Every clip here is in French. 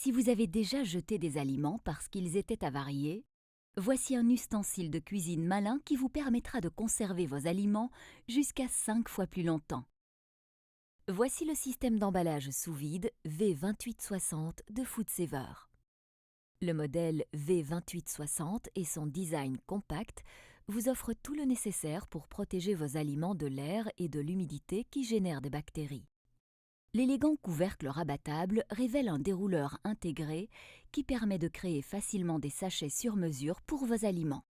Si vous avez déjà jeté des aliments parce qu'ils étaient avariés, voici un ustensile de cuisine malin qui vous permettra de conserver vos aliments jusqu'à 5 fois plus longtemps. Voici le système d'emballage sous vide V2860 de Foodsaver. Le modèle V2860 et son design compact vous offrent tout le nécessaire pour protéger vos aliments de l'air et de l'humidité qui génèrent des bactéries. L'élégant couvercle rabattable révèle un dérouleur intégré qui permet de créer facilement des sachets sur mesure pour vos aliments,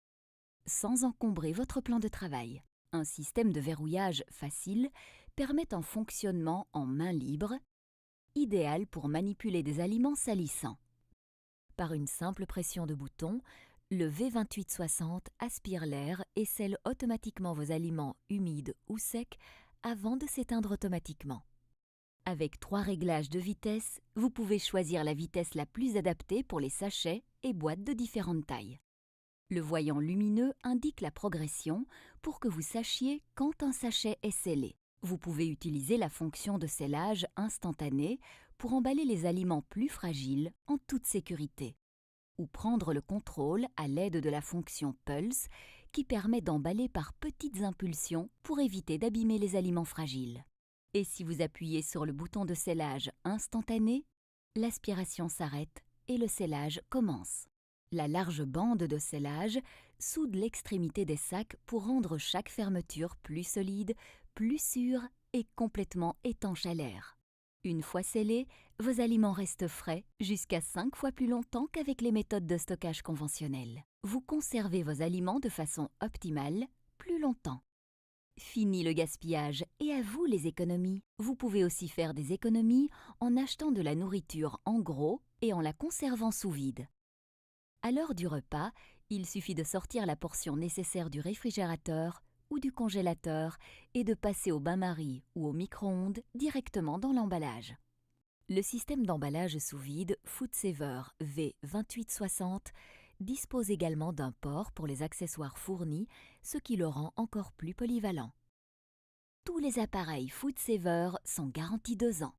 sans encombrer votre plan de travail. Un système de verrouillage facile permet un fonctionnement en main libre, idéal pour manipuler des aliments salissants. Par une simple pression de bouton, le V2860 aspire l'air et scelle automatiquement vos aliments humides ou secs avant de s'éteindre automatiquement. Avec 3 réglages de vitesse, vous pouvez choisir la vitesse la plus adaptée pour les sachets et boîtes de différentes tailles. Le voyant lumineux indique la progression pour que vous sachiez quand un sachet est scellé. Vous pouvez utiliser la fonction de scellage instantané pour emballer les aliments plus fragiles en toute sécurité. Ou prendre le contrôle à l'aide de la fonction Pulse qui permet d'emballer par petites impulsions pour éviter d'abîmer les aliments fragiles. Et si vous appuyez sur le bouton de scellage instantané, l'aspiration s'arrête et le scellage commence. La large bande de scellage soude l'extrémité des sacs pour rendre chaque fermeture plus solide, plus sûre et complètement étanche à l'air. Une fois scellés, vos aliments restent frais jusqu'à 5 fois plus longtemps qu'avec les méthodes de stockage conventionnelles. Vous conservez vos aliments de façon optimale plus longtemps. Fini le gaspillage et à vous les économies. Vous pouvez aussi faire des économies en achetant de la nourriture en gros et en la conservant sous vide. À l'heure du repas, il suffit de sortir la portion nécessaire du réfrigérateur ou du congélateur et de passer au bain-marie ou au micro-ondes directement dans l'emballage. Le système d'emballage sous vide Foodsaver V2860 dispose également d'un port pour les accessoires fournis, ce qui le rend encore plus polyvalent. Tous les appareils Foodsaver sont garantis 2 ans.